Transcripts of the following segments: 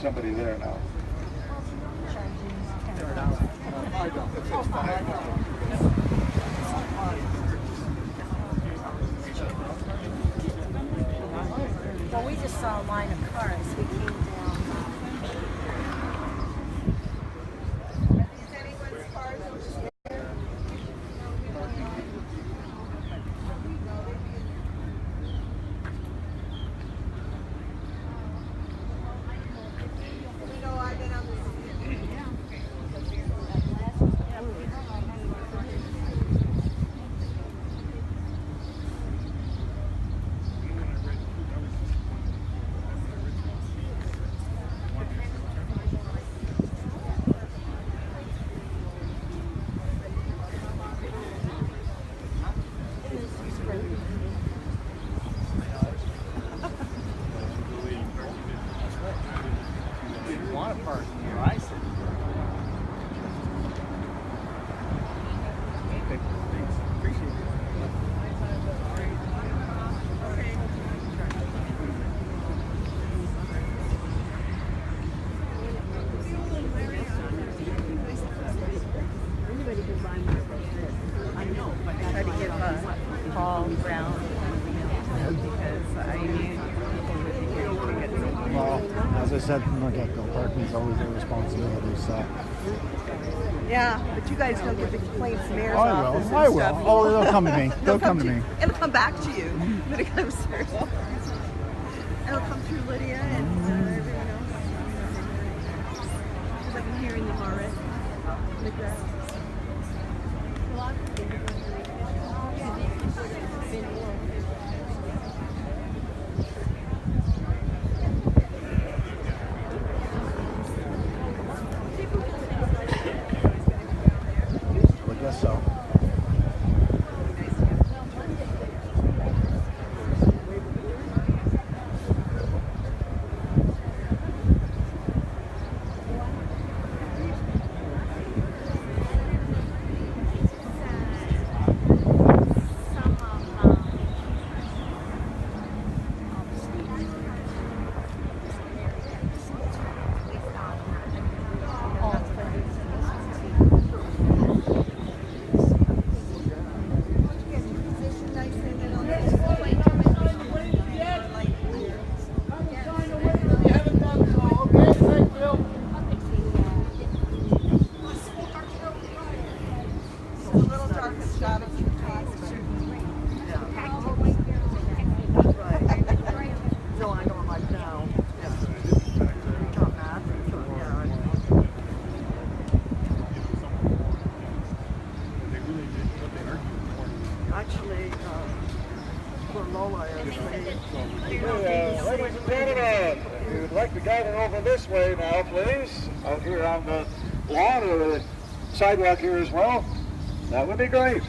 somebody there now. Well, we just saw a line of cars. We came down. I said from the get-go, parking is always their responsibility, so. Yeah, but you guys don't get the complaints from the mayor's office I will. stuff. Oh, they'll come to me. They'll come to me. It'll come back to you when it comes through. It'll come through Lydia and everyone else. Because I'm hearing them already. The grass. So. Ladies and gentlemen, if you'd like to gather over this way now, please, out here on the lawn or the sidewalk here as well, that would be great.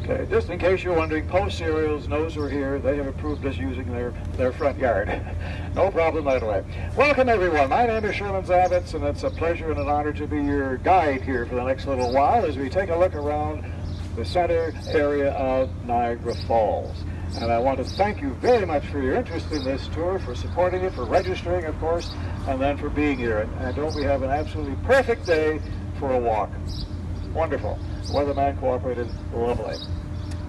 Okay, just in case you're wondering, Post Cereals knows we're here. They have approved us using their front yard. No problem that way. Welcome, everyone. My name is Sherman Zavitz, and it's a pleasure and an honor to be your guide here for the next little while as we take a look around the center area of Niagara Falls. And I want to thank you very much for your interest in this tour, for supporting it, for registering, of course, and then for being here. And don't we have an absolutely perfect day for a walk. Wonderful. The weatherman cooperated lovely.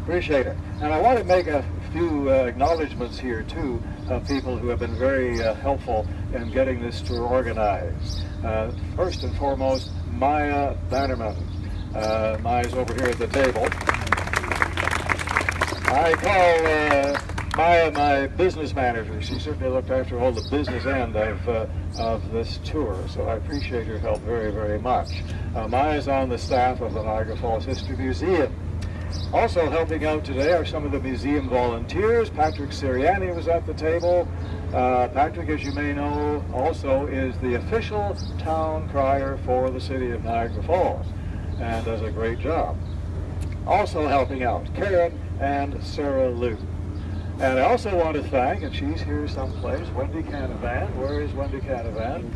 Appreciate it. And I want to make a few acknowledgments here, too, of people who have been very helpful in getting this tour organized. First and foremost, Maya Bannerman. Maya's over here at the table. I call Maya my business manager. She certainly looked after all the business end of this tour, so I appreciate her help very, very much. Maya's on the staff of the Niagara Falls History Museum. Also helping out today are some of the museum volunteers. Patrick Sirianni was at the table. Patrick, as you may know, also is the official town crier for the city of Niagara Falls and does a great job. Also helping out, Karen and Sarah Lou. And I also want to thank, and she's here someplace, Wendy Canavan. Where is Wendy Canavan?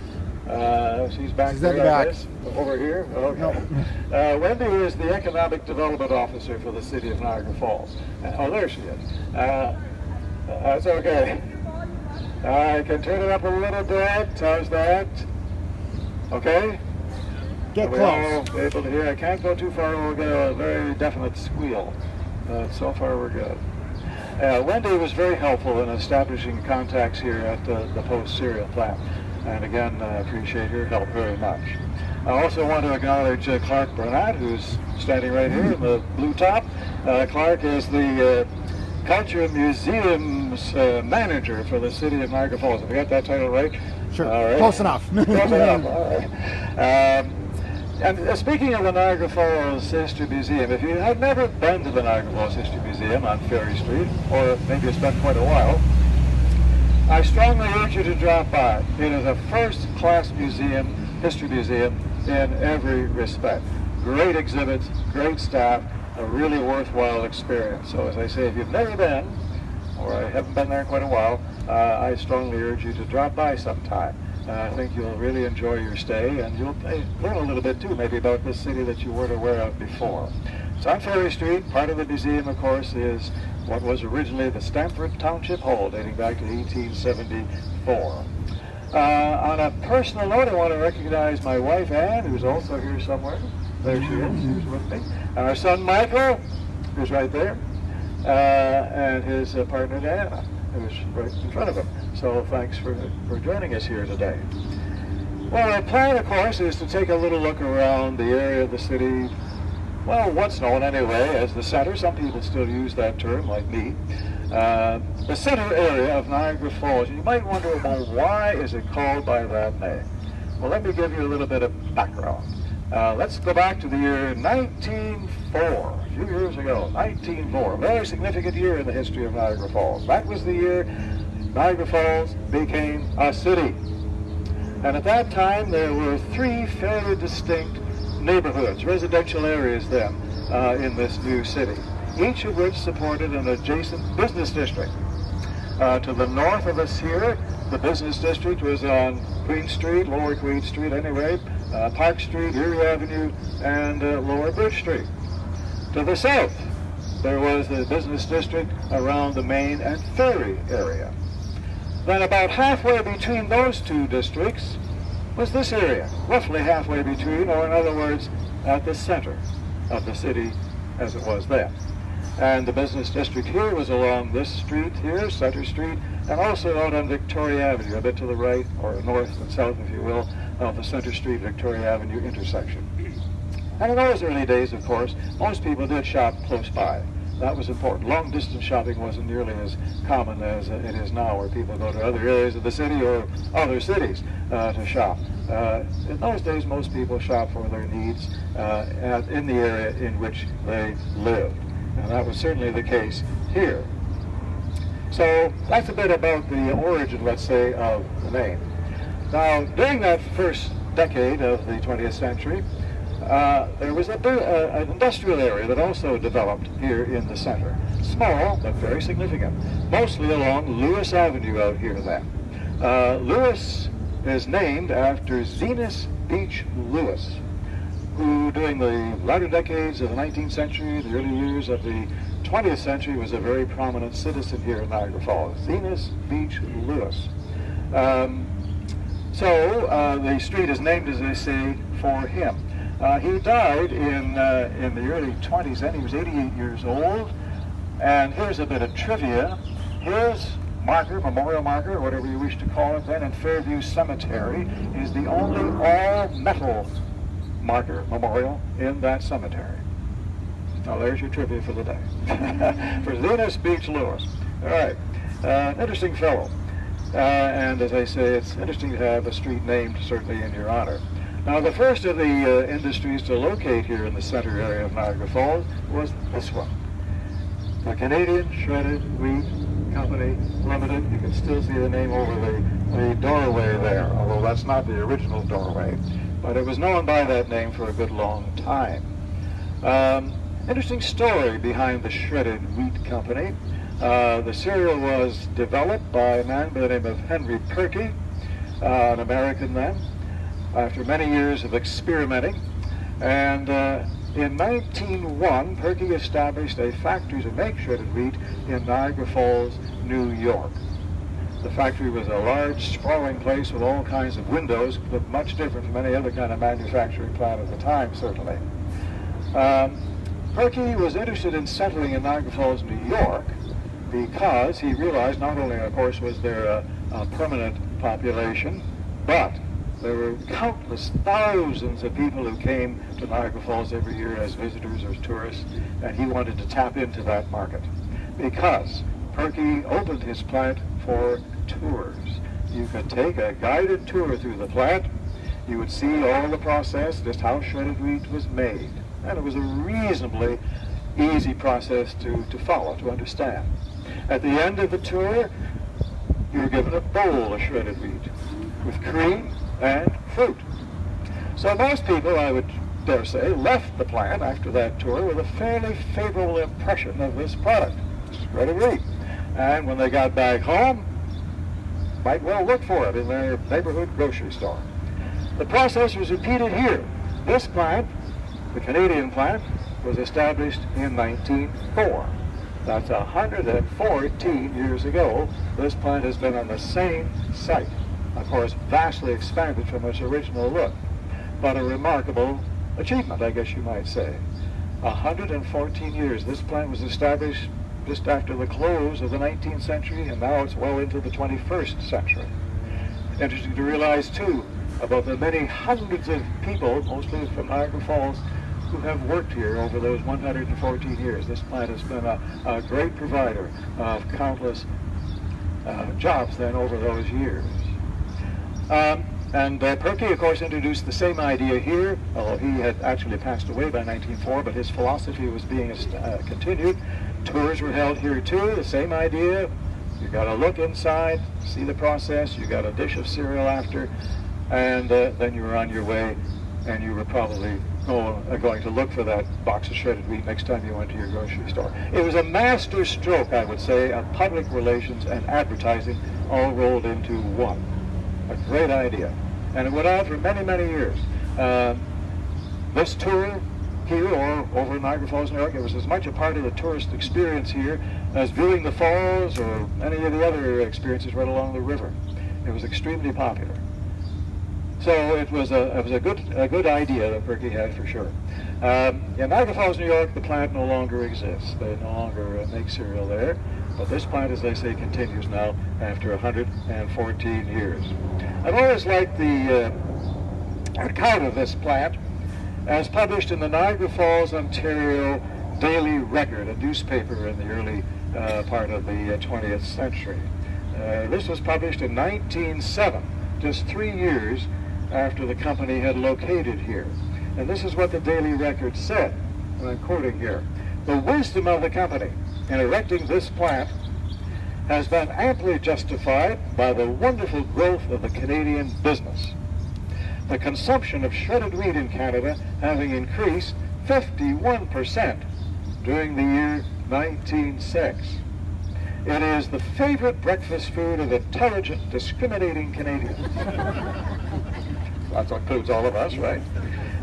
She's back She's there, back. I guess. Over here? Okay. Wendy is the Economic Development Officer for the City of Niagara Falls. Oh, there she is. That's okay. I can turn it up a little bit. How's that? Okay? Get We're close. all able to hear. I can't go too far. We'll get a very definite squeal. So far, we're good. Wendy was very helpful in establishing contacts here at the Post cereal plant. And again, I appreciate her help very much. I also want to acknowledge Clark Burnett, who's standing right here in the blue top. Clark is the Culture and Museums Manager for the City of Niagara Falls. Have I got that title right? Sure. All right. Close enough. Close enough. All right. And speaking of the Niagara Falls History Museum, if you have never been to the Niagara Falls History Museum on Ferry Street, or maybe it's been quite a while, I strongly urge you to drop by. It is a first-class museum, history museum, in every respect. Great exhibits, great staff, a really worthwhile experience. So as I say, if you've never been, or I haven't been there in quite a while, I strongly urge you to drop by sometime. I think you'll really enjoy your stay, and you'll learn a little bit too, maybe about this city that you weren't aware of before. It's on Ferry Street. Part of the museum, of course, is what was originally the Stamford Township Hall, dating back to 1874. On a personal note, I want to recognize my wife, Ann, who's also here somewhere. There she is, who's with me. And our son, Michael, who's right there, and his partner, Diana, who's right in front of him. So thanks for joining us here today. Well, our plan, of course, is to take a little look around the area of the city, well, what's known anyway as the center. Some people still use that term, like me. The center area of Niagara Falls. You might wonder, well, why is it called by that name? Well, let me give you a little bit of background. Let's go back to the year 1904, a few years ago, 1904, a very significant year in the history of Niagara Falls. That was the year Niagara Falls became a city. And at that time, there were three fairly distinct neighborhoods, residential areas then, in this new city, each of which supported an adjacent business district. To the north of us here, the business district was on Queen Street, Lower Queen Street anyway, Park Street, Erie Avenue, and Lower Bridge Street. To the south, there was the business district around the Main and Ferry area. Then about halfway between those two districts was this area, roughly halfway between, or in other words, at the center of the city as it was then. And the business district here was along this street here, Center Street, and also out on Victoria Avenue, a bit to the right, or north and south, if you will, of the Center Street, Victoria Avenue intersection. And in those early days, of course, most people did shop close by. That was important. Long-distance shopping wasn't nearly as common as it is now, where people go to other areas of the city or other cities to shop. In those days, most people shop for their needs in the area in which they lived. And that was certainly the case here. So that's a bit about the origin, let's say, of the name. Now, during that first decade of the 20th century, there was an industrial area that also developed here in the center. Small, but very significant. Mostly along Lewis Avenue out here then. Lewis is named after Zenas Beach Lewis, who during the latter decades of the 19th century, the early years of the 20th century, was a very prominent citizen here in Niagara Falls. Zenas Beach Lewis. So the street is named, as they say, for him. He died in the early 20s, then he was 88 years old. And here's a bit of trivia. His marker, memorial marker, whatever you wish to call it then, in Fairview Cemetery, is the only all-metal marker, memorial, in that cemetery. Now there's your trivia for the day. For Zenas Beach Lewis. All right, interesting fellow. And as I say, it's interesting to have a street named certainly in your honor. Now the first of the industries to locate here in the center area of Niagara Falls was this one. The Canadian Shredded Wheat Company Limited. You can still see the name over the doorway there, although that's not the original doorway. But it was known by that name for a good long time. Interesting story behind the Shredded Wheat Company. The cereal was developed by a man by the name of Henry Perky, an American then, after many years of experimenting. And in 1901, Perky established a factory to make shredded wheat in Niagara Falls, New York. The factory was a large, sprawling place with all kinds of windows, but much different from any other kind of manufacturing plant at the time, certainly. Perky was interested in settling in Niagara Falls, New York, because he realized not only, of course, was there a permanent population, but there were countless thousands of people who came to Niagara Falls every year as visitors or tourists, and he wanted to tap into that market because Perky opened his plant for tours. You could take a guided tour through the plant. You would see all the process, just how shredded wheat was made. And it was a reasonably easy process to follow, to understand. At the end of the tour, you were given a bowl of shredded wheat with cream and fruit. So most people, I would dare say, left the plant after that tour with a fairly favorable impression of this product, shredded wheat. And when they got back home, might well look for it in their neighborhood grocery store. The process was repeated here. This plant, the Canadian plant, was established in 1904. That's 114 years ago. This plant has been on the same site. Of course, vastly expanded from its original look, but a remarkable achievement, I guess you might say. 114 years. This plant was established just after the close of the 19th century, and now it's well into the 21st century. Interesting to realize, too, about the many hundreds of people, mostly from Niagara Falls, who have worked here over those 114 years. This plant has been a great provider of countless jobs then over those years. Perky, of course, introduced the same idea here, although he had actually passed away by 1904, but his philosophy was being continued. Tours were held here too, the same idea. You got to look inside, see the process, you got a dish of cereal after, and then you were on your way, and you were probably going to look for that box of shredded wheat next time you went to your grocery store. It was a master stroke, I would say, of public relations and advertising all rolled into one. A great idea. And it went on for many, many years. This tour here or over in Niagara Falls, New York, it was as much a part of the tourist experience here as viewing the falls or any of the other experiences right along the river. It was extremely popular. So it was a good idea that Perky had for sure. In Niagara Falls, New York, the plant no longer exists. They no longer make cereal there. But this plant, as they say, continues now after 114 years. I've always liked the account of this plant as published in the Niagara Falls, Ontario Daily Record, a newspaper in the early part of the 20th century. This was published in 1907, just 3 years after the company had located here. And this is what the Daily Record said, and I'm quoting here. The wisdom of the company in erecting this plant has been amply justified by the wonderful growth of the Canadian business. The consumption of shredded wheat in Canada having increased 51% during the year 1906. It is the favorite breakfast food of intelligent, discriminating Canadians. That includes all of us, right?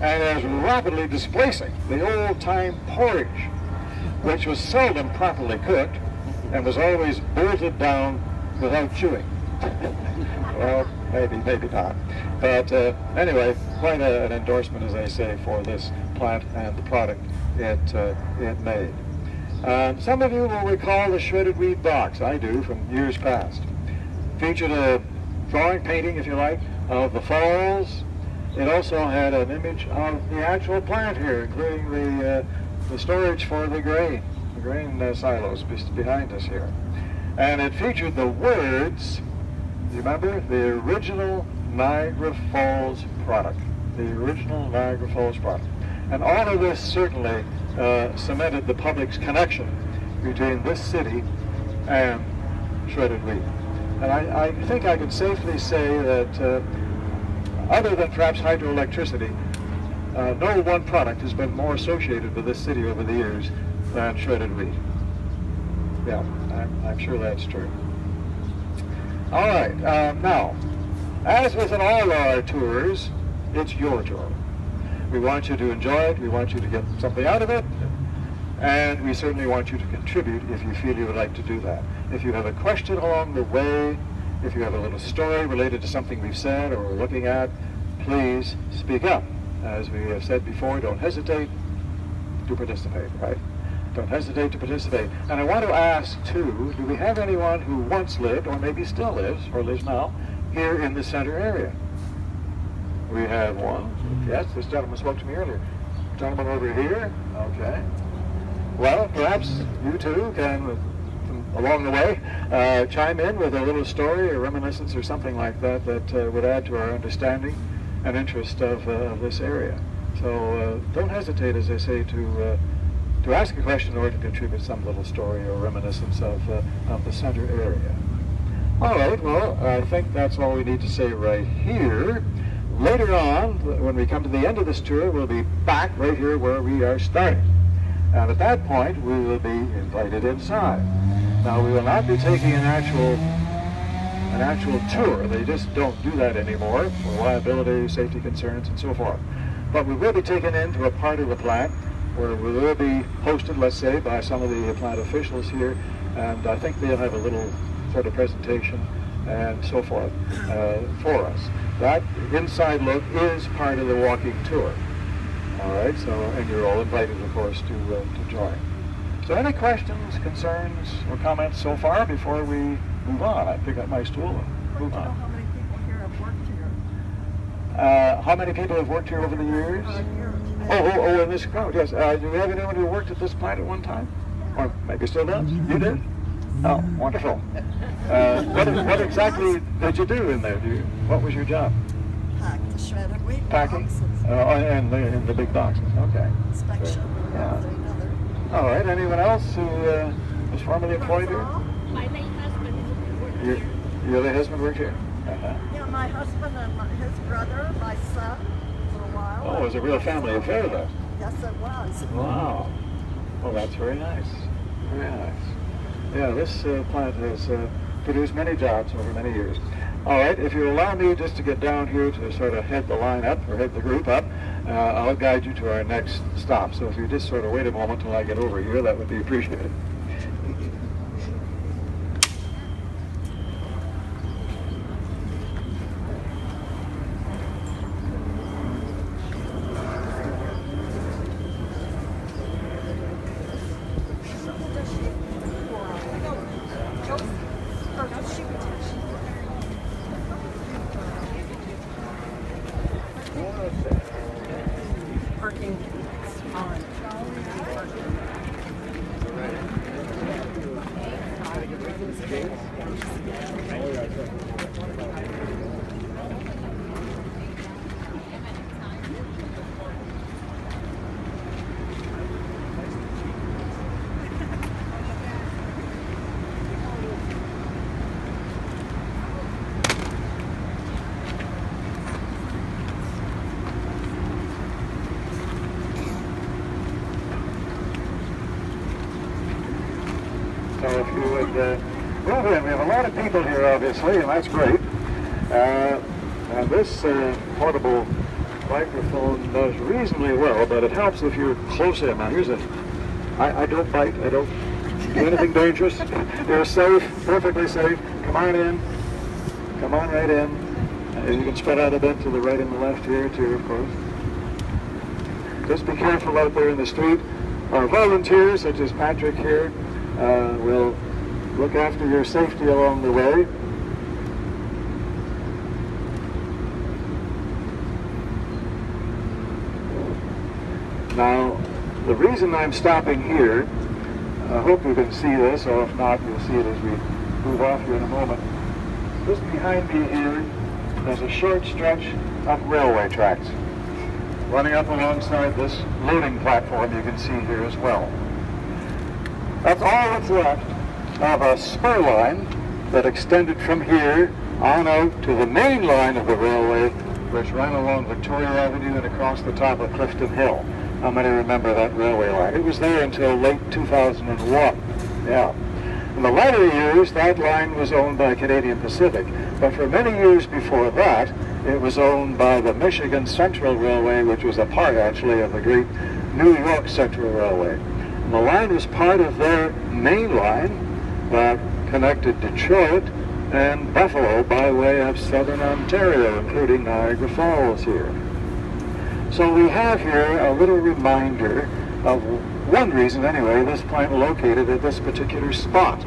And is rapidly displacing the old-time porridge, which was seldom properly cooked and was always bolted down without chewing. Well, maybe not. But anyway, quite an endorsement, as I say, for this plant and the product it made. Some of you will recall the shredded wheat box. I do, from years past. Featured a drawing, painting, if you like, of the falls. It also had an image of the actual plant here, including the storage for the grain silos behind us here. And it featured the words, you remember, the original Niagara Falls product. The original Niagara Falls product. And all of this certainly cemented the public's connection between this city and shredded wheat. And I think I can safely say that other than perhaps hydroelectricity, no one product has been more associated with this city over the years than shredded wheat. Yeah, I'm sure that's true. All right, now, as with all our tours, it's your tour. We want you to enjoy it, we want you to get something out of it, and we certainly want you to contribute if you feel you would like to do that. If you have a question along the way, if you have a little story related to something we've said or we're looking at, please speak up. As we have said before, don't hesitate to participate, right? Don't hesitate to participate. And I want to ask, too, do we have anyone who once lived, or maybe still lives, or lives now, here in the center area? We have one. Yes, this gentleman spoke to me earlier. Gentleman over here. Okay. Well, perhaps you too can, along the way, chime in with a little story or reminiscence or something like that that would add to our understanding and interest of this area. So don't hesitate, as I say, to ask a question or to contribute some little story or reminiscence of the center area. All right, well, I think that's all we need to say right here. Later on, when we come to the end of this tour, we'll be back right here where we are starting. And at that point, we will be invited inside. Now, we will not be taking an actual tour. They just don't do that anymore for liability, safety concerns, and so forth. But we will be taken into a part of the plant where we will be hosted, let's say, by some of the plant officials here, and I think they'll have a little sort of presentation and so forth for us. That inside look is part of the walking tour. All right, so, and you're all invited, of course, to join. So any questions, concerns, or comments so far before we move on? I pick up my stool and move on. How many people here have worked here? How many people have worked here over the years? Oh, in this crowd, yes. Do we have anyone who worked at this plant at one time? Or maybe still does? You did? Oh, wonderful. What exactly did you do in there? What was your job? Pack the shredded wheat Packing? boxes. And in the big boxes, okay. Inspection. Yeah. Another. All right, anyone else who was formerly employed here? My late husband worked here. Your late husband worked here? Uh-huh. Yeah, my husband and his brother, my son, for a while. Oh, it was a real family affair, though. Yes, it was. Wow. Well, that's very nice. Very nice. Yeah, this plant has produced many jobs over many years. All right, if you allow me just to get down here to sort of head the line up, or head the group up, I'll guide you to our next stop. So if you just sort of wait a moment till I get over here, that would be appreciated. Parking on. So if you would move in, we have a lot of people here, obviously, and that's great. And this portable microphone does reasonably well, but it helps if you're close in. Now here's I don't bite, I don't do anything dangerous. You're safe, perfectly safe. Come on in. Come on right in. You can spread out a bit to the right and the left here too, of course. Just be careful out there in the street. Our volunteers, such as Patrick here, will look after your safety along the way. Now, the reason I'm stopping here, I hope you can see this, or if not, you'll see it as we move off here in a moment. Just behind me here, there's a short stretch of railway tracks running up alongside this loading platform you can see here as well. That's all that's left of a spur line that extended from here on out to the main line of the railway, which ran along Victoria Avenue and across the top of Clifton Hill. How many remember that railway line? It was there until late 2001. Yeah. In the latter years, that line was owned by Canadian Pacific, but for many years before that, it was owned by the Michigan Central Railway, which was a part, actually, of the great New York Central Railway. And the line was part of their main line that connected Detroit and Buffalo by way of southern Ontario, including Niagara Falls here. So we have here a little reminder of one reason, anyway, this plant located at this particular spot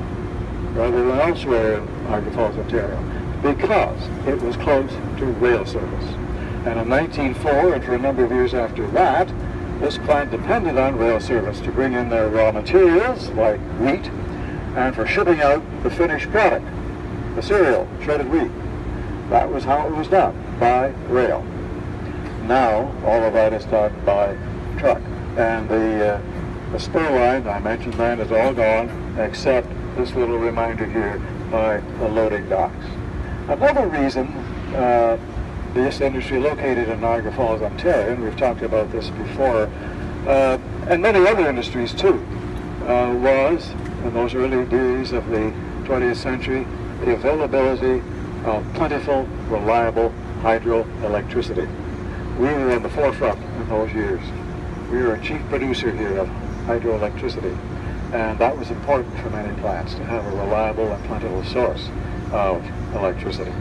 rather than elsewhere in Niagara Falls, Ontario, because it was close to rail service. And in 1904, and for a number of years after that, this plant depended on rail service to bring in their raw materials, like wheat, and for shipping out the finished product, the cereal, shredded wheat. That was how it was done, by rail. Now, all of that is done by truck. And the spur line, I mentioned that, is all gone, except this little reminder here by the loading docks. Another reason this industry located in Niagara Falls, Ontario, and we've talked about this before, and many other industries too, was, in those early days of the 20th century, the availability of plentiful, reliable hydroelectricity. We were in the forefront in those years. We were a chief producer here of hydroelectricity, and that was important for many plants to have a reliable and plentiful source of electricity.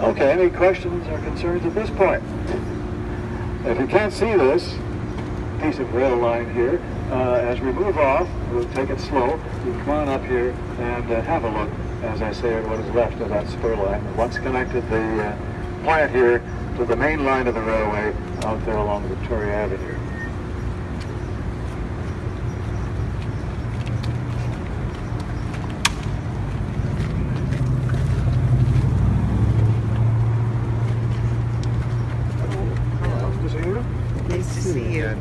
Okay, any questions or concerns at this point? If you can't see this piece of rail line here, as we move off, we'll take it slow. You come on up here and have a look, as I say, at what is left of that spur line. Once connected the plant here to the main line of the railway out there along Victoria Avenue. Nice to see you.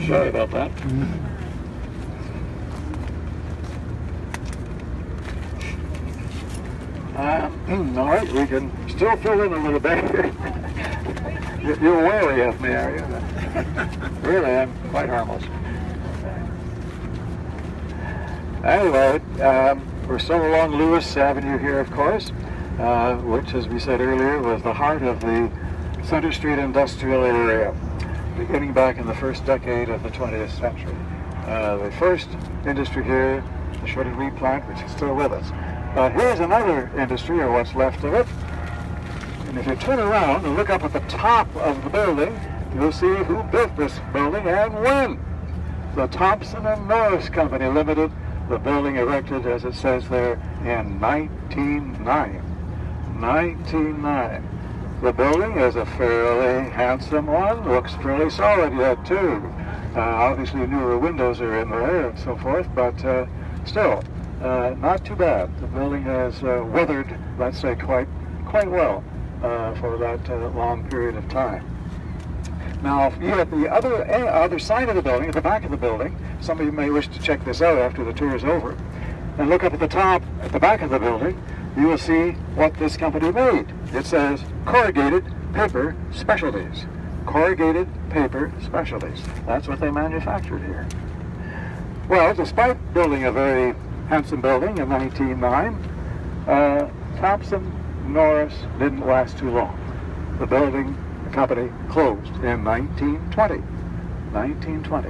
Sorry about that. All right, we can still fill in a little bit here. You're wary of me, are you? Really, I'm quite harmless. Anyway, we're still along Lewis Avenue here, of course, which, as we said earlier, was the heart of the Center Street industrial area, beginning back in the first decade of the 20th century. The first industry here, the shredded wheat plant, which is still with us. Here's another industry, or what's left of it. And if you turn around and look up at the top of the building, you'll see who built this building and when. The Thompson and Norris Company Limited, the building erected, as it says there, in 1909. 1909. The building is a fairly handsome one, looks fairly solid yet too. Obviously newer windows are in there and so forth, but still, not too bad. The building has weathered, let's say, quite well for that long period of time. Now, here at the other side of the building, at the back of the building, some of you may wish to check this out after the tour is over, and look up at the top, at the back of the building, you will see what this company made. It says Corrugated Paper Specialties. Corrugated Paper Specialties. That's what they manufactured here. Well, despite building a very handsome building in 1909, Thompson Norris didn't last too long. The company closed in 1920. 1920.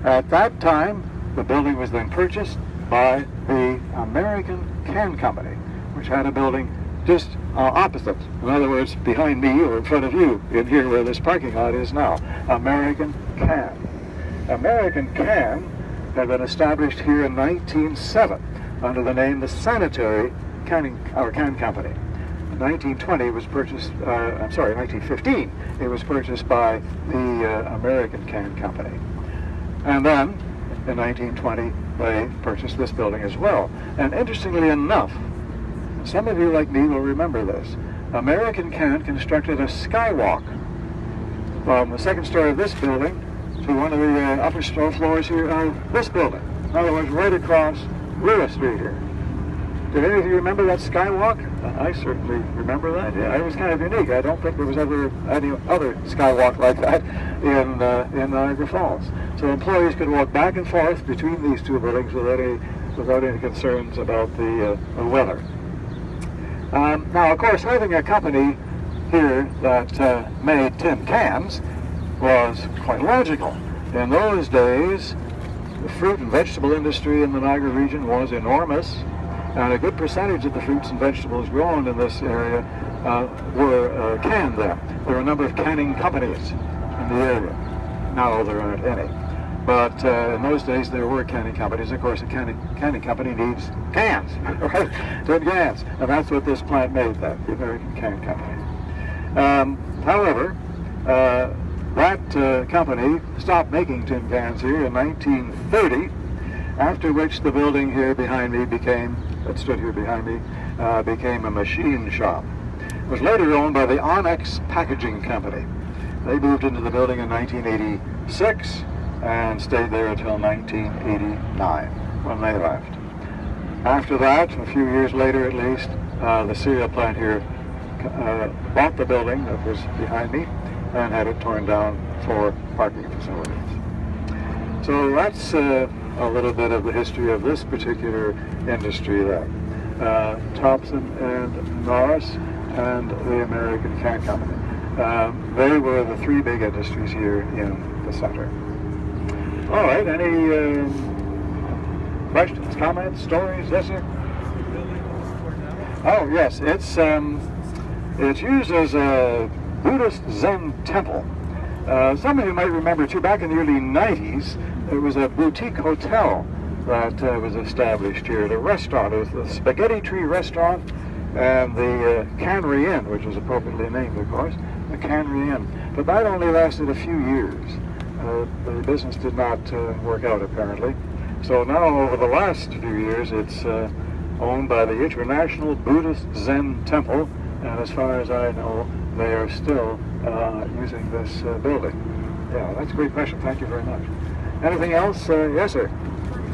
At that time, the building was then purchased by the American Can Company, which had a building just opposite. In other words, behind me or in front of you, in here where this parking lot is now. American Can. American Can had been established here in 1907 under the name the Sanitary Can Company. In 1920 was purchased, 1915, it was purchased by the American Can Company. And then, in 1920, they purchased this building as well. And interestingly enough, some of you like me will remember this. American Can constructed a skywalk from the second story of this building to one of the upper floors here of this building. In other words, right across Lewis Street here. Did any of you remember that skywalk? I certainly remember that. Yeah, it was kind of unique. I don't think there was ever any other skywalk like that in Niagara Falls. So employees could walk back and forth between these two buildings without any concerns about the weather. Now, of course, having a company here that made tin cans was quite logical. In those days, the fruit and vegetable industry in the Niagara region was enormous, and a good percentage of the fruits and vegetables grown in this area were canned there. There were a number of canning companies in the area. Now there aren't any. But in those days there were canning companies. Of course, a canning company needs cans, right? Tin cans. And that's what this plant made, the American Can Company. However, that company stopped making tin cans here in 1930, after which the building here behind me became a machine shop. It was later owned by the Onyx Packaging Company. They moved into the building in 1986 and stayed there until 1989 when they left. After that, a few years later at least, the cereal plant here bought the building that was behind me and had it torn down for parking facilities. So that's a little bit of the history of this particular industry there. Thompson and Norris and the American Can Company. They were the three big industries here in the center. All right, any questions, comments, stories? Yes, sir? Oh, yes, it's used as a Buddhist Zen temple. Some of you might remember, too, back in the early 90s, there was a boutique hotel that was established here. The restaurant, it was the Spaghetti Tree Restaurant and the Cannery Inn, which was appropriately named, of course, the Cannery Inn. But that only lasted a few years. The business did not work out, apparently. So now, over the last few years, it's owned by the International Buddhist Zen Temple, and as far as I know, they are still using this building. Yeah, that's a great question. Thank you very much. Anything else? Yes, sir.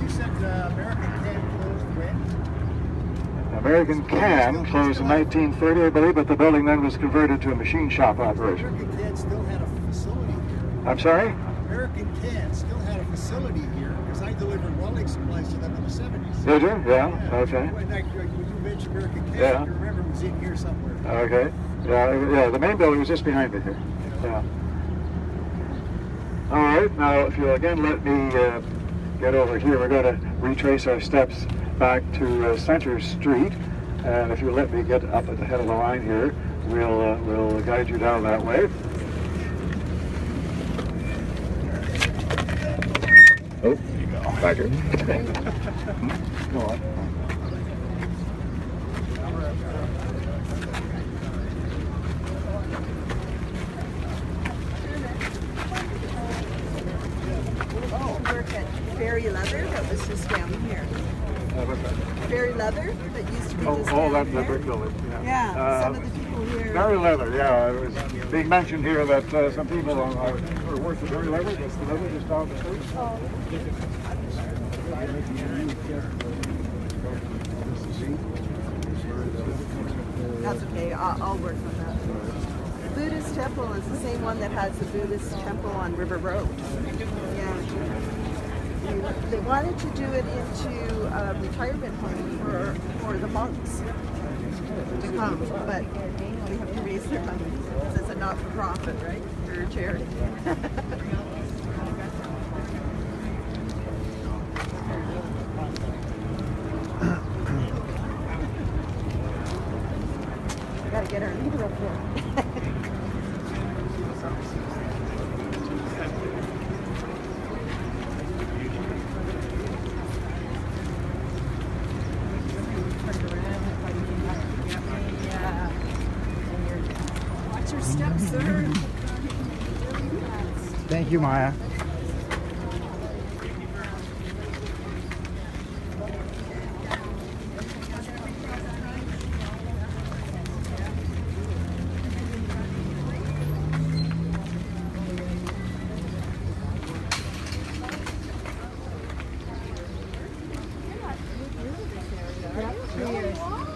You said American Can closed when? American Can closed in 1930, I believe, but the building then was converted to a machine shop operation. American Can still had a facility here. I'm sorry? American Can still had a facility here because I delivered welding supplies to them in the 70s. Did you? Yeah. Okay. When you mentioned American Can, Yeah. you remember it was in here somewhere. Okay. Yeah, the main building was just behind me here. Yeah. All right, now if you'll again let me get over here, we're going to retrace our steps back to Center Street, and if you let me get up at the head of the line here, we'll guide you down that way. Oh, there you go. Back here. Go on. Berry leather that was just down here. Berry leather that used to be just down That's the here. brick building. Yeah, some of the people who Berry leather, yeah. It was being mentioned here that some people are worth the berry leather. That's the leather just down the street. That's okay. I'll work on that. The Buddhist temple is the same one that has the Buddhist temple on River Road. Yeah. They wanted to do it into a retirement home for the monks to come, but we have to raise their money. It's a not-for-profit, right? Or a charity. We gotta get our leader up there. Watch your steps, sir. Thank you, Maya.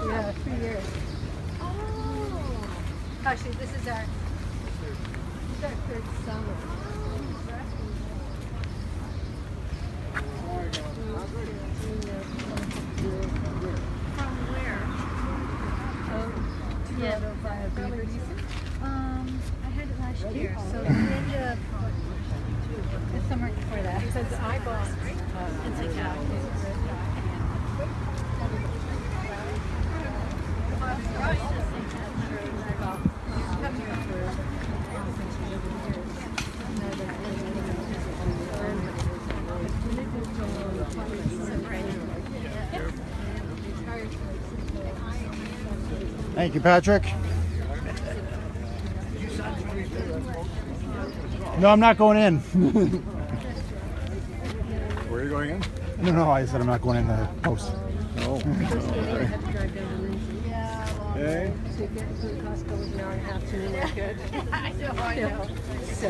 Yeah, 3 years. Actually, this is our third summer. From where? Toronto via Beaver. I had it last year, so the end of the summer before that. It's eyeballs, right? It's like Thank you, Patrick. No, I'm not going in. Where are you going in? No, I said I'm not going in the post. Oh. Okay. So you get to Costco was an hour and a half to New Market. I know. So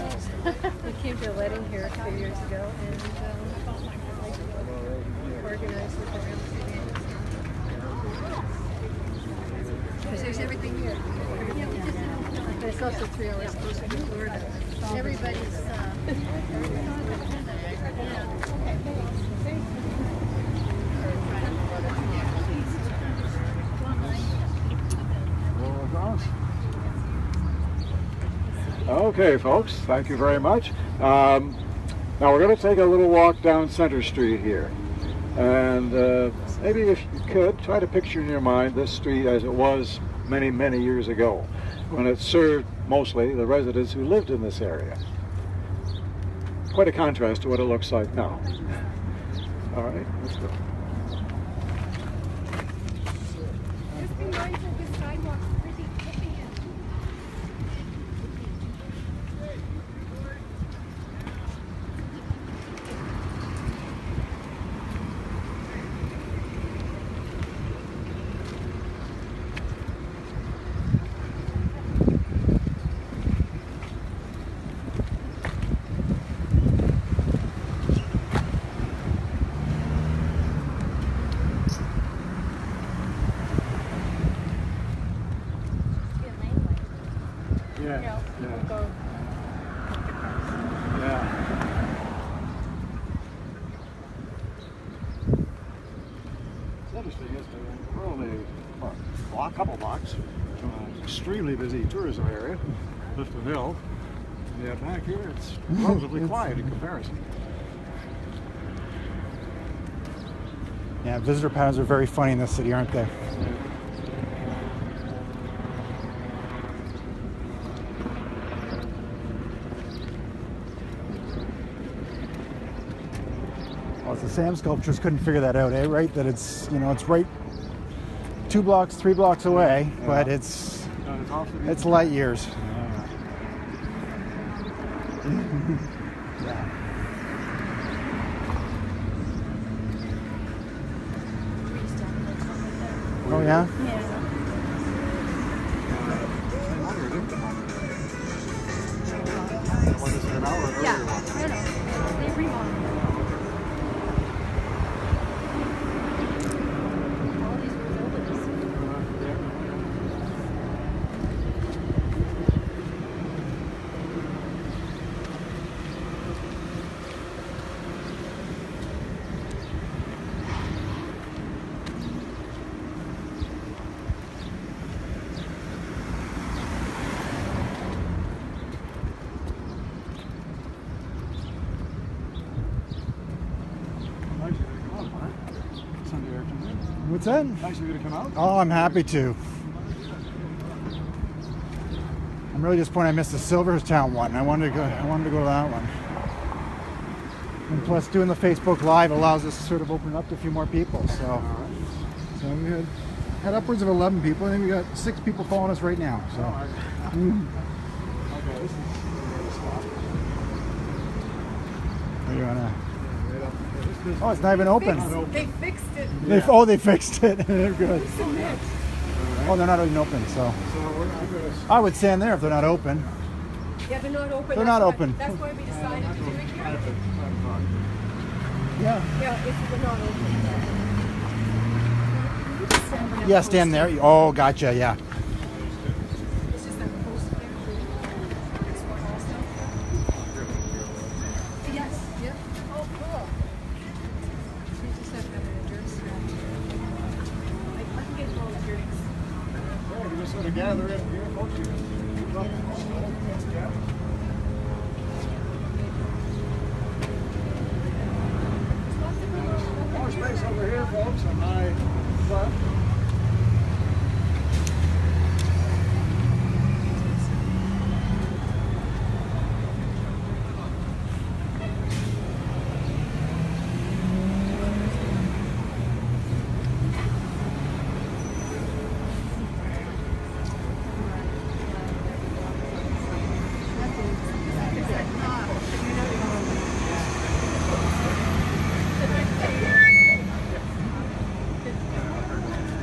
we came to a wedding here a few years ago and organized with the because there's everything here. But it's also 3 hours closer to Florida. Everybody's Okay, folks, thank you very much. Now we're going to take a little walk down Center Street here. And maybe if you could, try to picture in your mind this street as it was many, many years ago, when it served mostly the residents who lived in this area. Quite a contrast to what it looks like now. All right, let's go. Couple blocks, extremely busy tourism area, Clifton Hill. Yeah, back here it's relatively quiet in comparison. Yeah, visitor patterns are very funny in this city, aren't they? Well, the Sam sculptures couldn't figure that out, right? That it's, it's right 2 blocks, 3 blocks away, but it's light years. Yeah. Oh yeah? What's that? Nice of you to come out. Oh, I'm happy to. I'm really disappointed I missed the Silverstown one. I wanted to go to that one. And plus, doing the Facebook Live allows us to sort of open it up to a few more people. So we had upwards of 11 people. I think we got 6 people following us right now. So. Okay, this is the spot. What do you wanna? Right up here. Oh, it's not even open. They fixed it. They fixed it. They're good. Oh, they're not even open. So I'm gonna I would stand there if they're not open. Yeah, they're not open. They're not open. That's why we decided to do it here. Yeah. Yeah, if they're not open. Yeah, stand there. Oh, gotcha. Yeah. It's just that post there. This one also. Yes. Yep. Oh, cool. You just have to have an address. I can get all the drinks. Yeah, you just sort of gather in here, folks. Yeah. More space over here, folks, on my left.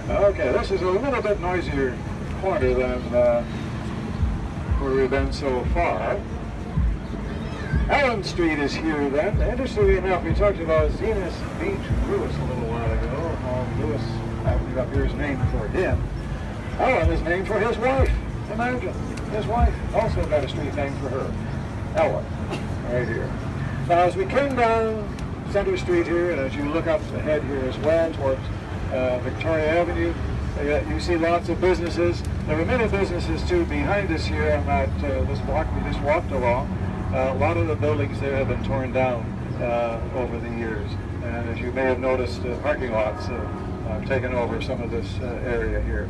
Okay, this is a little bit noisier corner than where we've been so far. Allen Street is here then. Interestingly enough, we talked about Zenas Beach Lewis a little while ago. Lewis, I believe up here is named for him. Allen is named for his wife. Imagine, his wife also got a street named for her. Ellen, right here. Now as we came down Center Street here, and as you look up ahead here as well towards Victoria Avenue, you see lots of businesses. There are many businesses too behind us here on that this block we just walked along. A lot of the buildings there have been torn down over the years, and as you may have noticed, parking lots have taken over some of this area here.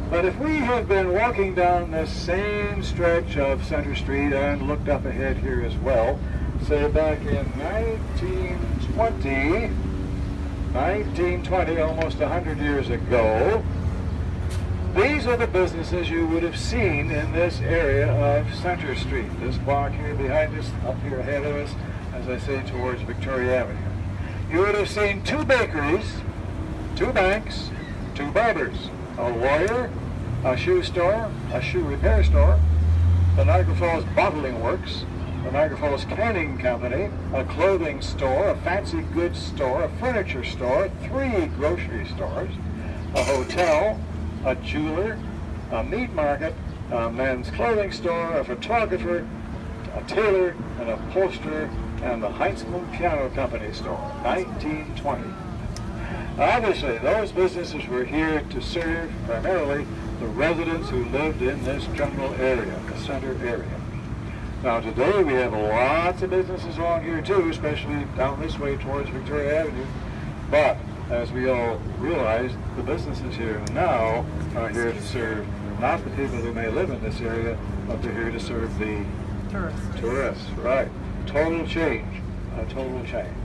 But if we had been walking down this same stretch of Center Street and looked up ahead here as well, say back in 1920, almost 100 years ago, these are the businesses you would have seen in this area of Center Street. This block here behind us, up here ahead of us, as I say, towards Victoria Avenue. You would have seen 2 bakeries, 2 banks, 2 barbers, a lawyer, a shoe store, a shoe repair store, the Niagara Falls Bottling Works, the Niagara Falls Canning Company, a clothing store, a fancy goods store, a furniture store, 3 grocery stores, a hotel, a jeweler, a meat market, a men's clothing store, a photographer, a tailor, an upholsterer, and the Heinzman Piano Company store, 1920. Obviously, those businesses were here to serve primarily the residents who lived in this general area, the center area. Now today we have lots of businesses along here too, especially down this way towards Victoria Avenue. But as we all realize, the businesses here now are here to serve not the people who may live in this area, but they're here to serve the tourists, right. Total change, a total change.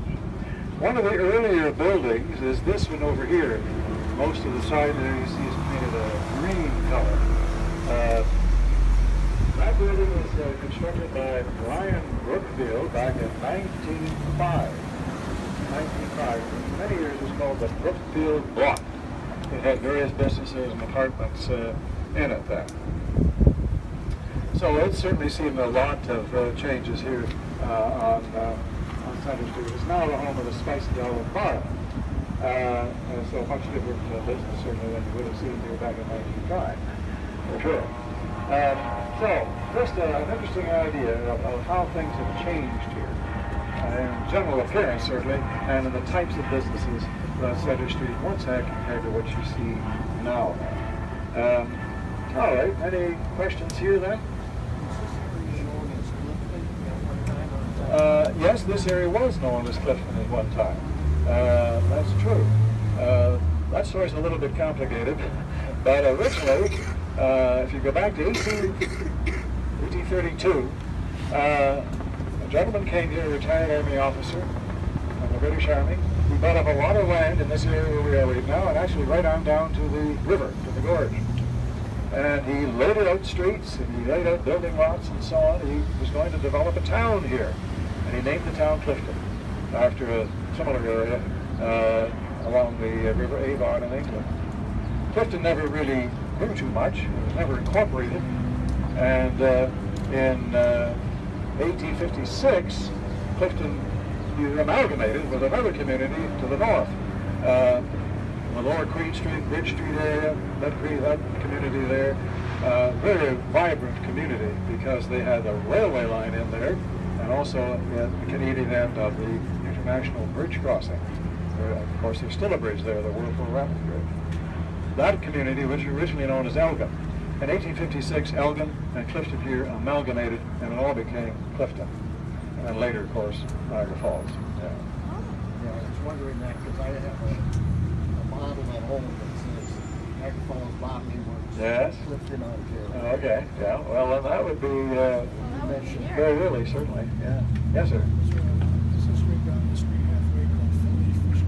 One of the earlier buildings is this one over here. Most of the side there you see is painted a green color. That building was constructed by Brian Brookfield back in 1905. 1905. For many years it was called the Brookfield Block. It had various businesses and apartments in it then. So it's certainly seen a lot of changes here on Center Street. It's now the home of the Spice and Olive Bar. And so much different business certainly than you would have seen here back in 1905, for sure. So, just an interesting idea of how things have changed here, in general appearance certainly, and in the types of businesses that Center Street once had compared to what you see now. All right, any questions here then? Yes, this area was known as Clifton at one time. That's true. That story's a little bit complicated, but originally, if you go back to 1832, a gentleman came here, a retired Army officer from the British Army. He bought up a lot of land in this area where we are right now, and actually right on down to the river, to the gorge. And he laid out streets, and he laid out building lots and so on. He was going to develop a town here, and he named the town Clifton, after a similar area along the River Avon in England. Clifton never really grew too much. It was never incorporated. And in 1856, Clifton amalgamated with another community to the north. The lower Queen Street, Bridge Street area, that community there, very vibrant community because they had a railway line in there and also at the Canadian end of the International Bridge crossing. Of course, there's still a bridge there, the Whirlpool Rapid Bridge. That community was originally known as Elgin. In 1856, Elgin and Clifton here amalgamated and it all became Clifton. And then later, of course, Niagara Falls. Yeah. Yeah, I was wondering that because I have a model at home that says Niagara Falls, Bobby Works, Yes. Clifton, Ontario. Oh, okay, yeah. Well, then that would be very early, certainly. Yeah. Yes, sir. This is right down the street halfway called Philly Fish.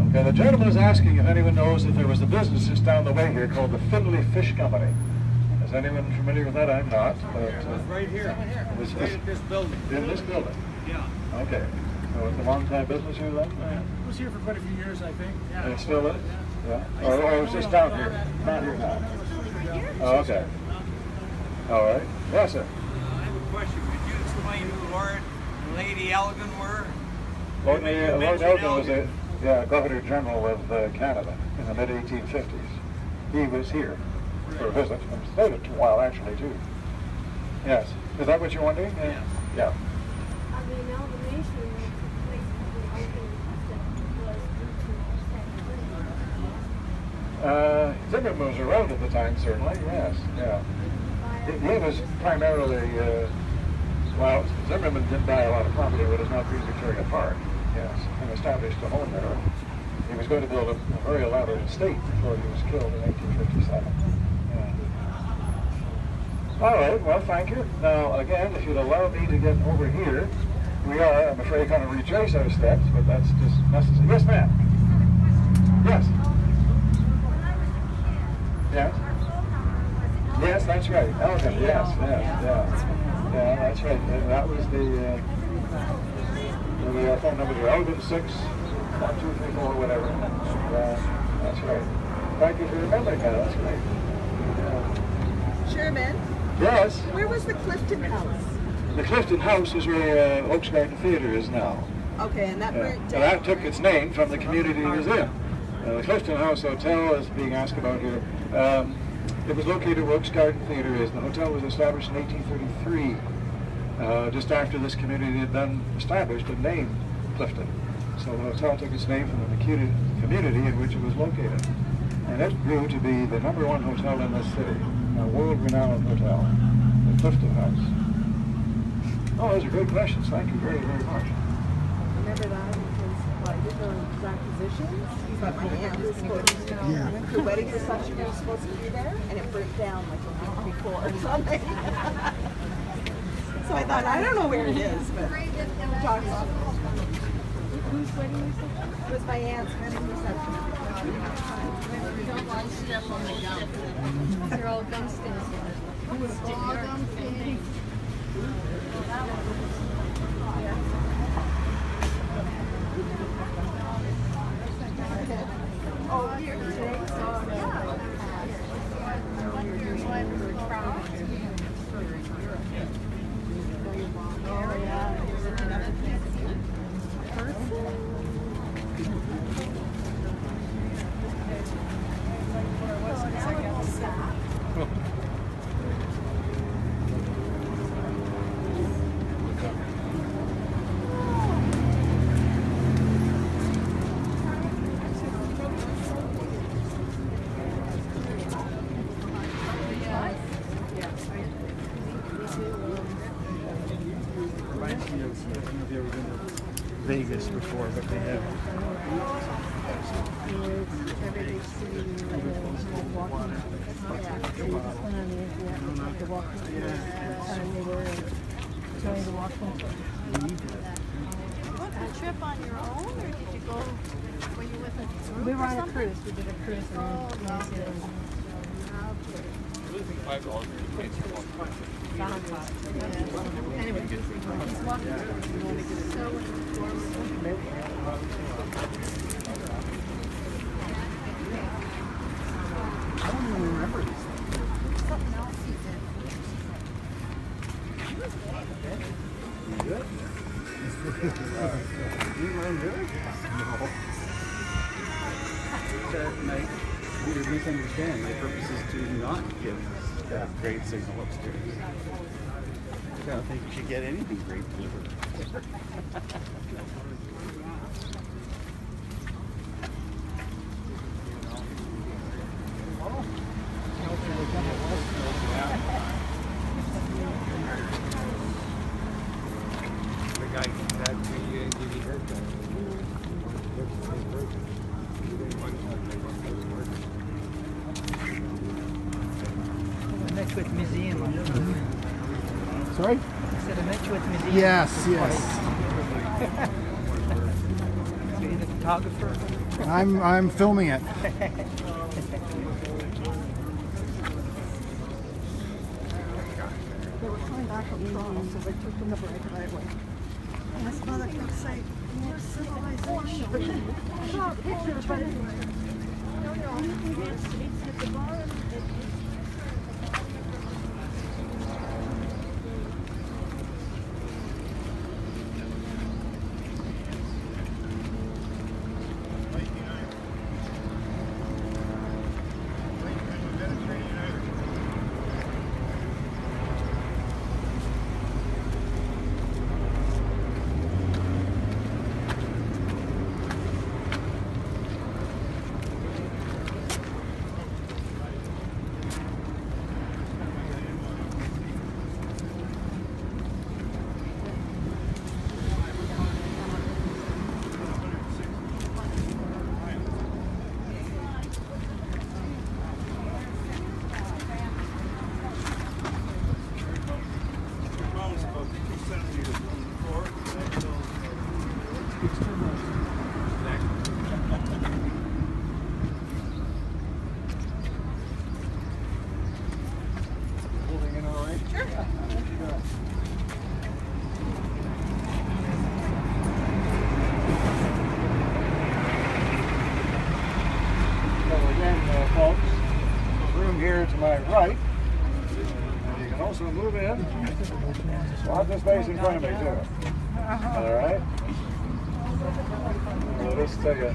Okay, the gentleman is asking if anyone knows that there was a business just down the way here called the Findlay Fish Company. Is anyone familiar with that? I'm not. But, It was right here. it was Right at this building. in this building. Yeah. Okay. So it's a long-time business here then? It was here for quite a few years, I think. And it still is? Yeah. Or it was just down here? Not here now? Oh, okay. All right. Yes, sir. I have a question. Could you explain who Lord and Lady Elgin were? Lord You Elgin mentioned was a Governor General of Canada in the mid-1850s. He was here for a visit and stayed a while actually too. Yes. Is that what you're wondering? Yes. Yeah. On the amalgamation, the place that the Elgin was Zimmerman was around at the time, certainly. Yes. Yeah. He was primarily, well, Zimmerman did buy a lot of property, but it's not through Victoria Park. Yes, and established a home there. He was going to build a very elaborate estate before he was killed in 1857. Yeah. All right, well, thank you. Now, again, if you'd allow me to get over here, we are, I'm afraid, going to retrace our steps, but that's just necessary. Yes, ma'am. Yes. Yes. Yes, that's right. Elgin, yes, yeah. Yeah, that's right. And that was the phone numbers were Elgin 6, 1, 2, 3, 4, whatever. That's right. Thank you for remembering that. That's great. Sherman, Yes. where was the Clifton House? The Clifton House is where Oaks Garden Theater is now. Okay, and that burnt And down. that took its name from the community it was in. The Clifton House Hotel is being asked about here. It was located where Oaks Garden Theater is. The hotel was established in 1833, just after this community had been established and named Clifton. So the hotel took its name from the community in which it was located. And it grew to be the #1 hotel in this city, a world-renowned hotel, the Clifton House. Oh, those are great questions. Thank you very, very much. Remember that because I did the exact positions. But my aunt was supposed to, the wedding reception was supposed to be there, and it burnt down like a week before or something. So I thought, I don't know where it is, but talk about it. Whose wedding reception? It was my aunt's wedding reception. They're all gum stands. All gum stands. Oh, here today. Vegas before, but they have every city walking. So you just went on the internet, like the walking time they were trying to walk home. You booked the trip on your own, or did you go? Were you with a group? We were or on a something? cruise. We did a cruise around New Zealand. Anyway, he's walking. I don't even remember these things. Something else he did. You good? You learn good? No. Tonight, you're misunderstanding. My purpose is to not give that great signal upstairs. I don't think you should get anything great delivered. The guy came back to you and gave you a haircut. I met you at the museum. Sorry? I said I met you at the museum. Yes, yes. So you're the photographer? I'm filming it. They were coming back from Toronto, so they took them the right way. And this mother kept saying, more civilization. I saw a picture, but It's at the bottom. Holding in all right? Sure. So again, folks, room here to my right. And you can also move in. Lots of space in front of me, too. All right? We'll just take a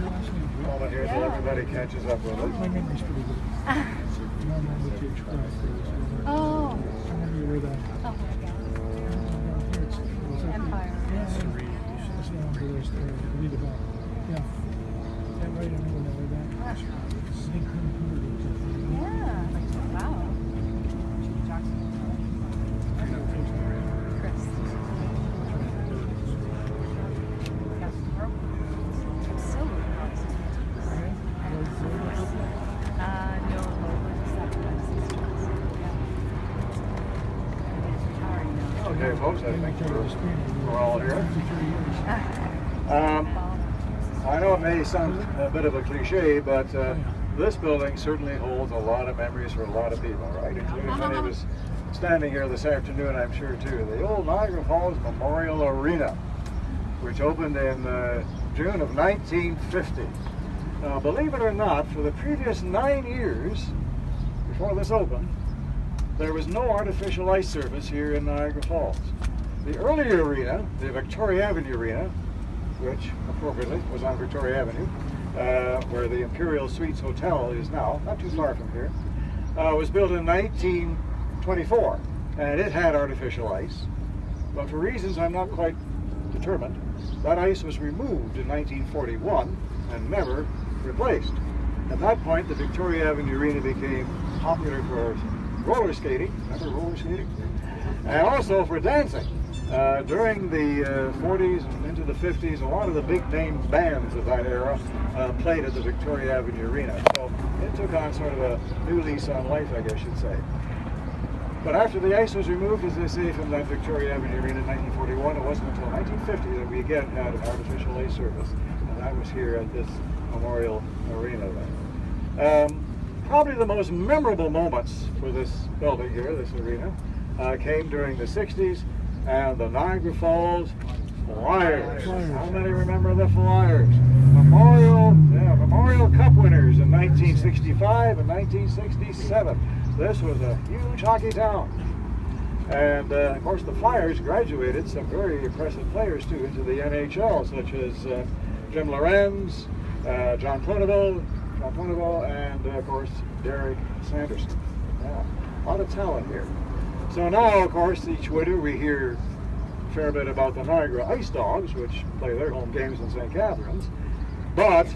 moment here until everybody catches up with us. My memory's pretty good. Oh. I remember where that. Oh my God. Empire. That's the one where there's there. Read about. Yeah. Is that right? I remember where that. St. Yeah. Wow. Chris. So Okay, folks, I think we're all here. I know it may sound a bit of a cliche, but this building certainly holds a lot of memories for a lot of people, right? Including many of us standing here this afternoon, I'm sure, too. The old Niagara Falls Memorial Arena, which opened in June of 1950. Now, believe it or not, for the previous 9 years before this opened, there was no artificial ice surface here in Niagara Falls. The earlier arena, the Victoria Avenue Arena, which appropriately was on Victoria Avenue, where the Imperial Suites Hotel is now, not too far from here, was built in 1924, and it had artificial ice. But for reasons I'm not quite determined, that ice was removed in 1941 and never replaced. At that point, the Victoria Avenue Arena became popular for roller skating, remember roller skating? And also for dancing. During the 40s and into the 50s, a lot of the big name bands of that era played at the Victoria Avenue Arena. So it took on sort of a new lease on life, I guess you'd say. But after the ice was removed, as they say, from that Victoria Avenue Arena in 1941, it wasn't until 1950 that we again had an artificial ice surface. And that was here at this Memorial Arena then. Probably the most memorable moments for this building here, this arena, came during the 60s and the Niagara Falls Flyers. How many remember the Flyers? Memorial Cup winners in 1965 and 1967. This was a huge hockey town. And of course the Flyers graduated some very impressive players too into the NHL, such as Jim Lorenz, John Plouneville, and of course Derek Sanderson. Yeah, a lot of talent here. So now, of course, each winter we hear a fair bit about the Niagara Ice Dogs, which play their home games in St. Catharines. But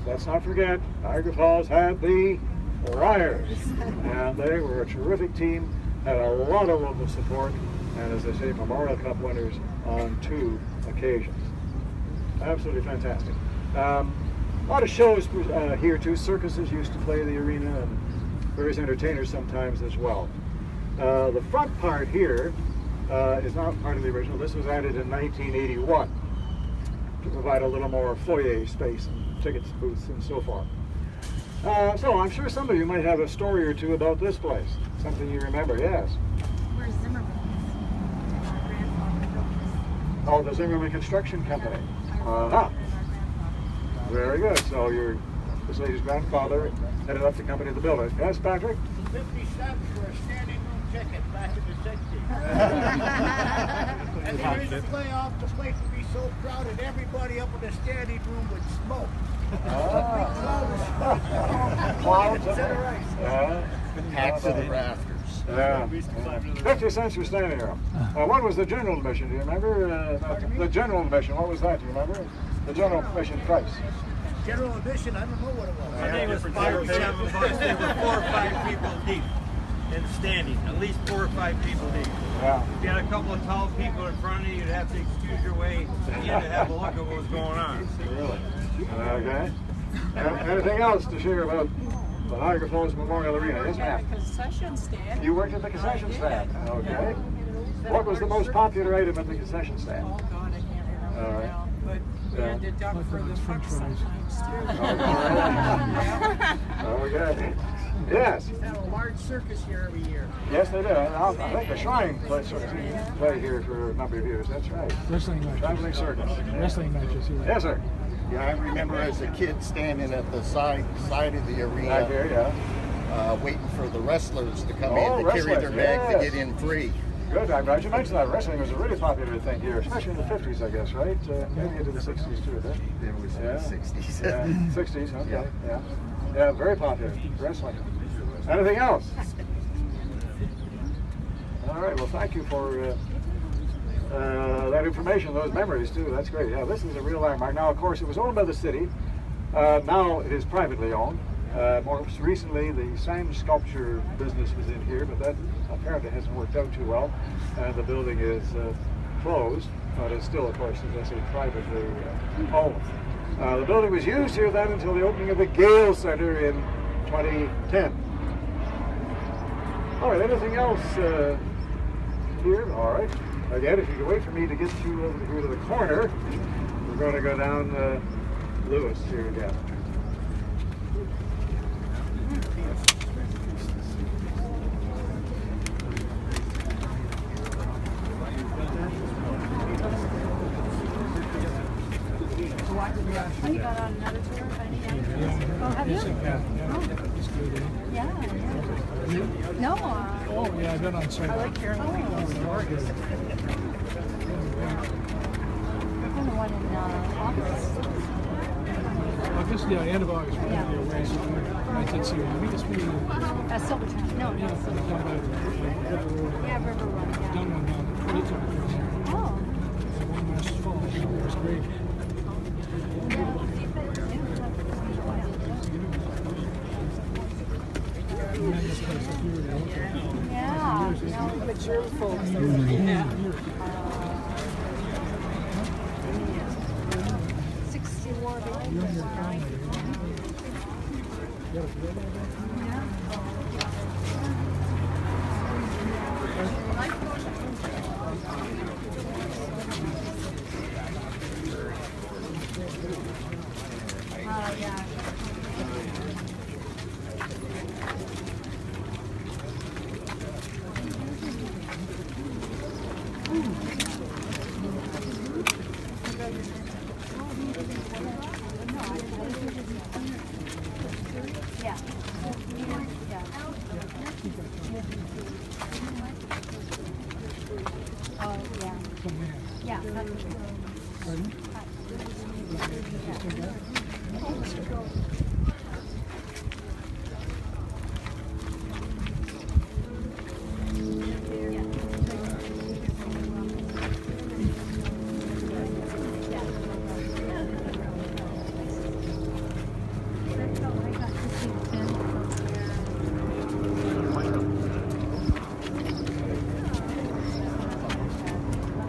let's not forget, Niagara Falls had the Flyers, and they were a terrific team, had a lot of local support, and as I say, Memorial Cup winners on 2 occasions. Absolutely fantastic. A lot of shows here too. Circuses used to play the arena, and various entertainers sometimes as well. The front part here is not part of the original. This was added in 1981 to provide a little more foyer space and tickets, booths, and so forth. So I'm sure some of you might have a story or two about this place. Something you remember, yes? Where's Zimmerman's? My grandfather built this. Oh, the Zimmerman Construction Company. Uh-huh. Very good. So this lady's grandfather headed up the company to build it. Yes, Patrick? 50 cents for a standing room ticket back in the 60s. And during the playoff, the place would be so crowded, everybody up in the standing room would smoke. Clouds. Hats to the rafters. Yeah. 50 cents for standing room. What was the general admission? Do you remember? The general admission, what was that? Do you remember? The general admission price. General admission, I don't know what it was. I think it was $5 or $7. They were 4 or 5 people deep and standing, at least 4 or 5 people deep. Yeah. If you had a couple of tall people in front of you, you'd have to excuse your way in to have a look at what was going on. Really? Okay. Anything else to share about the Niagara Falls Memorial Arena? Yes, ma'am. Concession stand. You worked at the concession stand. Okay. What was the most popular item at the concession stand? Oh, God, I can't remember All right. now. But we had to duck for the French puck fries. sometimes, too. Okay. Yes. They have a large circus here every year. Yes, they do. I think the Shrine play here for a number of years. That's right. Wrestling matches. Traveling circus. Wrestling matches here. Yes, sir. Yeah, I remember as a kid standing at the side of the arena, Right here, yeah. waiting for the wrestlers to come Oh, in to carry their wrestlers, bag to yes. get in free. Good. I'm glad you mentioned that. Wrestling was a really popular thing here, especially in the 50s, I guess, right? Maybe into the 60s too, then. It was in Yeah. the 60s. Yeah, 60s, okay. Yeah. Yeah. Yeah, very popular. Wrestling. Anything else? All right, well, thank you for that information, those memories too. That's great. Yeah, this is a real landmark. Now, of course, it was owned by the city. Now it is privately owned. Most recently, the sand sculpture business was in here, but that apparently hasn't worked out too well. And the building is closed, but it's still, of course, as I say, privately owned. The building was used here then until the opening of the Gale Center in 2010. All right, anything else here? All right. Again, if you can wait for me to get you over here to the corner, we're going to go down Lewis here again. Oh, you got on another tour? Oh, have you? It's good, eh? Yeah. No. Oh, yeah, I've been on site. I like Carolina. I'm the one in August. August, yeah, end of August. We're going to be away, so I did see one. We just be, Silvertown. No, yeah, not Silvertown. down by River Road. Yeah, River Run. I've Yeah. done one down there. 22 years. Oh. One last fall. It was great. Tremendous place. If you were there, Yeah. Mature folks. Yeah. You and your family. You got a feel about that?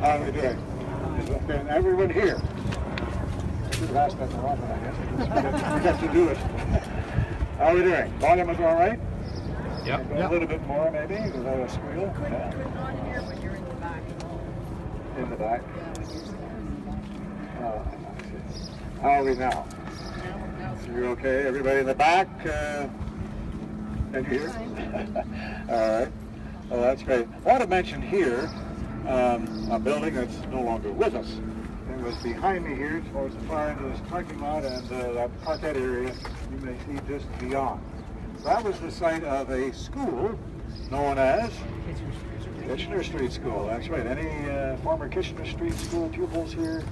How are we doing? Can everyone here? Should have asked that more often, I guess. We have to do it. How are we doing? Volume is all right? Yep. A little bit more, maybe, without a squeal. Yeah. Could not hear when you're in the back. In the back. How are we now? You're okay? Everybody in the back? Can you hear? All right. Well, that's great. I want to mention here a building that's no longer with us. It was behind me here towards the far end of this parking lot, and that parkette area you may see just beyond. That was the site of a school known as Kitchener Street School. That's right. Any former Kitchener Street School pupils here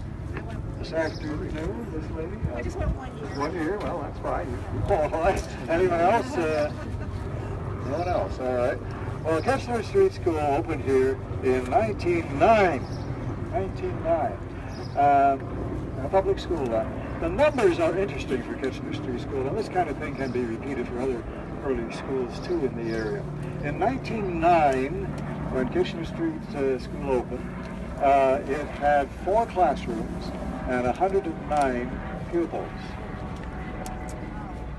this afternoon? This lady? I just went 1 year. 1 year? Well, that's fine. You qualify. Anyone else? No one else. All right. Well, Kitchener Street School opened here in 1909. 1909. A public school. The numbers are interesting for Kitchener Street School, and this kind of thing can be repeated for other early schools too in the area. In 1909, when Kitchener Street School opened, it had 4 classrooms and 109 pupils.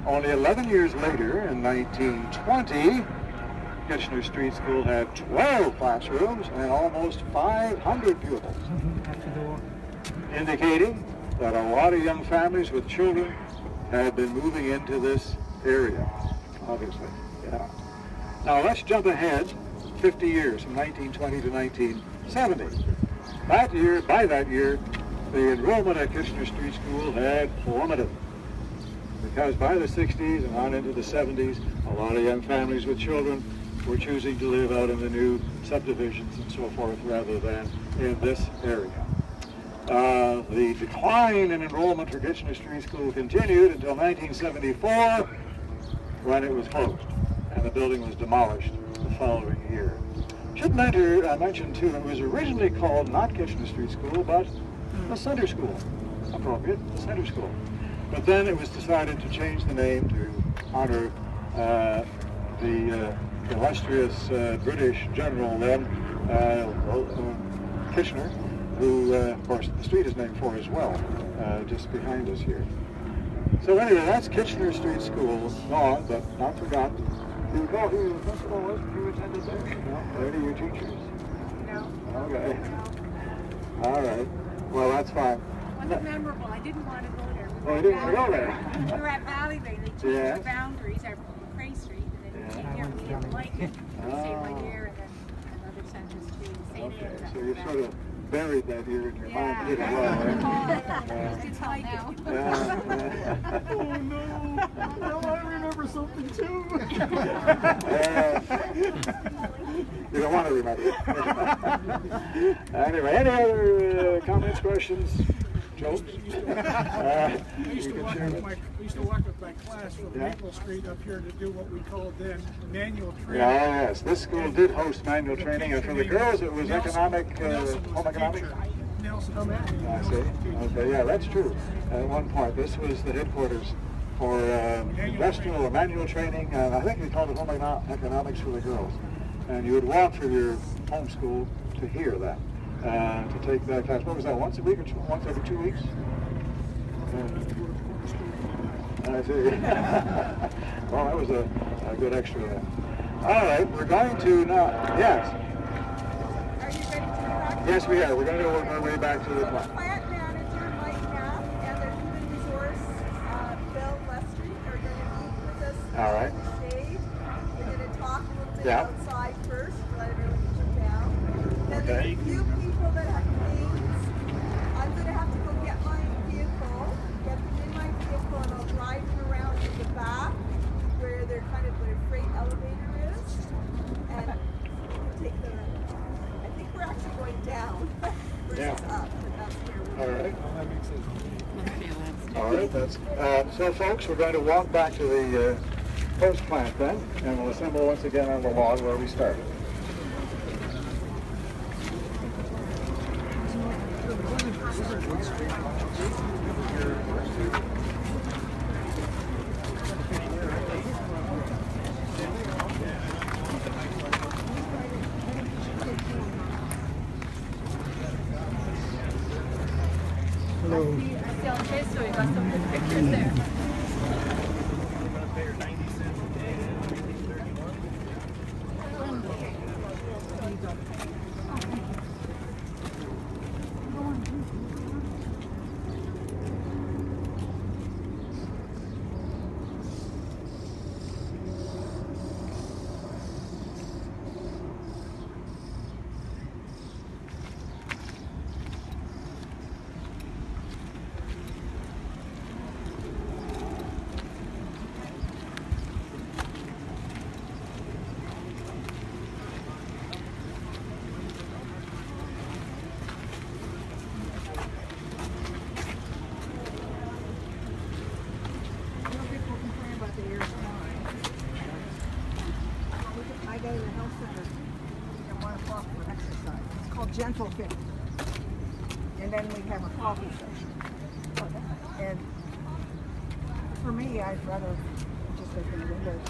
Only 11 years later, in 1920, Kitchener Street School had 12 classrooms and almost 500 pupils, indicating that a lot of young families with children had been moving into this area, obviously. Yeah. Now let's jump ahead 50 years, from 1920 to 1970. That year, by that year, the enrollment at Kitchener Street School had plummeted, because by the 60s and on into the 70s, a lot of young families with children were choosing to live out in the new subdivisions and so forth rather than in this area. The decline in enrollment for Kitchener Street School continued until 1974, when it was closed and the building was demolished the following year. Should mention too, it was originally called not Kitchener Street School, but the Center School. Appropriate, the Center School. But then it was decided to change the name to honor the illustrious British general then, Kitchener, who, of course, the street is named for as well, just behind us here. So anyway, that's Kitchener Street School, gone, but not forgotten. Do you recall who the principal was who attended there? No? Any of your teachers? No. Okay. All right. Well, that's fine. Wasn't memorable. I didn't want to go there. Oh, you didn't go there? We were at Valley Bay. They changed the boundaries at Cray Street, and then we came here. We didn't like it. We stayed right here, and then another Center Street. St. Anne's. So you sort of buried that here in your mind pretty well, right? It's like now. Oh no! Now I remember something too. You don't want to remember it. Anyway, any other comments, questions, jokes? I used to walk with my class from Maple Street up here to do what we called then manual training. Yes, this school did host manual training, and for the girls it was economic, home economics. Nelson. I see. Okay, yeah, that's true. At one point, this was the headquarters for industrial or manual training, and I think they called it home economics for the girls. And you would walk from your home school to hear that, to take that class. What was that, once a week or once every 2 weeks? I see. Well, that was a good extra there. All right, we're going to now. Yes. Are you ready to go back? Yes, we are. We're going to work our way back to the The plant. plant manager, Mike Knapp, and the human resource, Bill Lestry, are going to meet with us All right. on the stage. We're going to talk a little bit Yeah. outside first, let everyone sit down. Then there's Okay. a few people that have names. I'm going to have to go get my vehicle, get them in my vehicle, and I'll drive them around to the back where they're kind of where freight elevator is. And take the, I think we're actually going down versus Yeah. up, but that's where we're All right. That makes sense. All right. That's so, folks. We're going to walk back to the post plant then, and we'll assemble once again on the log where we started. I see on Facebook, we got some good pictures there. I go to the health center at 1 o'clock for exercise. It's called Gentle Fit. And then we have a coffee session. And for me, I'd rather just open the windows.